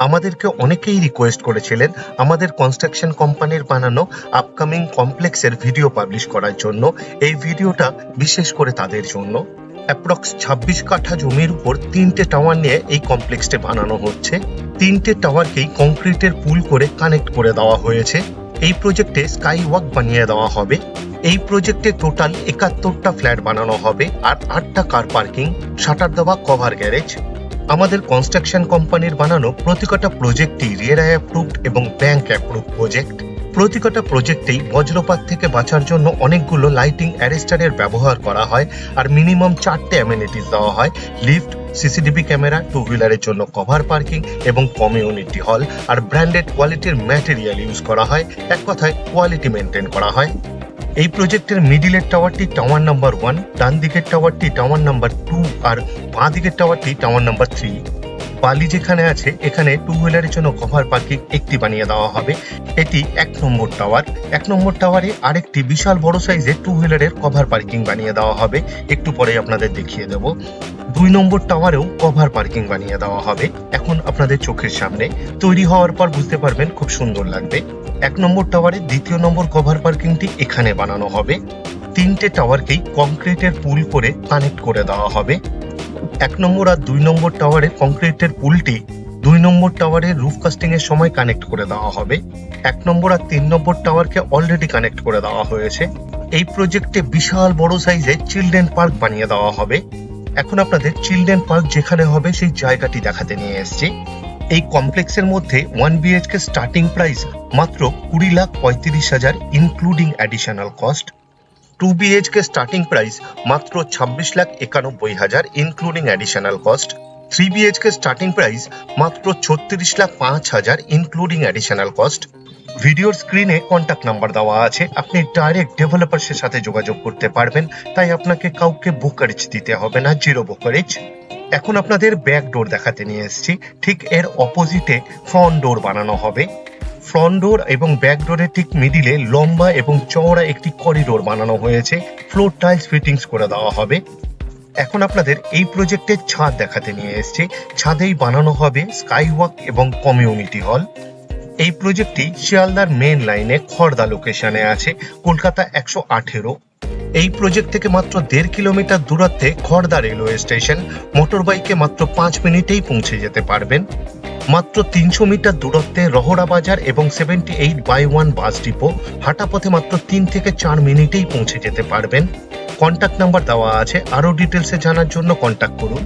আমাদেরকে অনেকেই রিকোয়েস্ট করেছিলেন আমাদের কনস্ট্রাকশন কোম্পানির বানানো আপকামিং কমপ্লেক্সের ভিডিও পাবলিশ করার জন্য। এই ভিডিওটা বিশেষ করে তাদের জন্য। অ্যাপ্রক্স 26 কাঠা জমির উপর 3টে টাওয়ার নিয়ে এই কমপ্লেক্সটি বানানো হচ্ছে। 3টে টাওয়ারকেই কংক্রিটের পুল করে কানেক্ট করে দেওয়া হয়েছে। এই প্রজেক্টে স্কাই ওয়াক বানিয়ে দেওয়া হবে। এই প্রজেক্টে টোটাল 71টা ফ্ল্যাট বানানো হবে আর 8টা কার পার্কিং, শাটার দেওয়া কভার গ্যারেজ। আমাদের কনস্ট্রাকশন কোম্পানির বানানো প্রতিকটা প্রজেক্টই রেরা অ্যাপ্রুভড এবং ব্যাংক অ্যাপ্রুভড প্রজেক্ট। প্রতিকটা প্রজেক্টেই বজ্রপাত থেকে বাঁচার জন্য অনেকগুলো লাইটিং অ্যারেস্টারের ব্যবহার করা হয় আর মিনিমাম 4টে অ্যামেনিটিস দেওয়া হয়: লিফট, সিসিটিভি ক্যামেরা, টু হুইলারের জন্য কভার পার্কিং এবং কমিউনিটি হল। আর ব্র্যান্ডেড কোয়ালিটির ম্যাটেরিয়াল ইউজ করা হয়। এক কথায় কোয়ালিটি মেনটেন করা হয়। এই প্রজেক্টের মিডিলের টাওয়ারটি টাওয়ার নাম্বার 1, ডান দিকের টাওয়ারটি টাওয়ার নাম্বার 2 আর বাঁ দিকের টাওয়ারটি টাওয়ার নাম্বার 3। বালি যেখানে আছে এখানে টু হুইলারের জন্য কভার পার্কিং একটি বানিয়ে দেওয়া হবে। এটি 1 নম্বর টাওয়ার। 1 নম্বর টাওয়ারে আরেকটি বিশাল বড় সাইজের টু হুইলারের কভার পার্কিং বানিয়ে দেওয়া হবে, একটু পরে আপনাদের দেখিয়ে দেব। 2 নম্বর টাওয়ারেও কভার পার্কিং বানিয়ে দেওয়া হবে। এখন আপনাদের চোখের সামনে তৈরি হওয়ার পর বুঝতে পারবেন, খুব সুন্দর লাগবে। 1 নম্বর টাওয়ারের 2য় নম্বর কভার পার্কিংটি এখানে বানানো হবে। 3টে টাওয়ারকেই কংক্রিটের পুল করে কানেক্ট করে দেওয়া হবে। 1 নম্বর আর 2 নম্বর টাওয়ারের কংক্রিটের পুলটি 2 নম্বর টাওয়ারের রুফ কাস্টিং এর সময় কানেক্ট করে দেওয়া হবে। 1 নম্বর আর 3 নম্বর টাওয়ারকে অলরেডি কানেক্ট করে দেওয়া হয়েছে। এই প্রজেক্টে বিশাল বড় সাইজের চিলড্রেন পার্ক বানিয়ে দেওয়া হবে। এখন আপনাদের চিলড্রেন পার্ক যেখানে হবে সেই জায়গাটি দেখাতে নিয়ে এসেছি। এই কমপ্লেক্সের মধ্যে 1 BHK স্টার্টিং প্রাইস মাত্র 20,35,000 including additional cost. 2 BHK starting price মাত্র 26,91,000 including additional cost. 3 BHK starting price মাত্র 36,05,000 ইনক্লুডিং অ্যাডিশনাল কস্ট। ভিডিওর স্ক্রিনে কন্ট্যাক্ট নাম্বার দেওয়া আছে, আপনি ডাইরেক্ট ডেভেলপারসের সাথে যোগাযোগ করতে পারবেন, তাই আপনাকে কাউকে ব্রোকারেজ দিতে হবে না, জিরো ব্রোকারেজ। এখন আপনাদের ব্যাক ডোর দেখাতে নিয়ে এসেছি। ঠিক এর অপোজিটে ফ্রন্ট ডোর বানানো হবে। ফ্রন্ট ডোর এবং ব্যাক ডোরের ঠিক মিডিলে লম্বা এবং চওড়া একটি করিডোর বানানো হয়েছে। ফ্লোর টাইলস ফিটিংস করে দেওয়া হবে। এখন আপনাদের এই প্রজেক্টের ছাদ দেখাতে নিয়ে এসেছি। ছাদেই বানানো হবে স্কাই ওয়াক এবং কমিউনিটি হল। এই প্রজেক্টটি শিয়ালদার মেন লাইনে খড়দা লোকেশনে আছে, কলকাতা 118। এই প্রজেক্ট থেকে মাত্র 1.5 কিলোমিটার দূরত্বে খড়দা রেলওয়ে স্টেশন। মোটর বাইকে মাত্র 5 মিনিটেই পৌঁছে যেতে পারবেন। মাত্র 300 মিটার দূরত্বে রহড়া বাজার এবং 78/1 বাস ডিপো। হাঁটা পথে মাত্র 3 থেকে 4 মিনিটেই পৌঁছে যেতে পারবেন। কন্ট্যাক্ট নাম্বার দেওয়া আছে, আরো ডিটেলসে জানার জন্য কন্ট্যাক্ট করুন।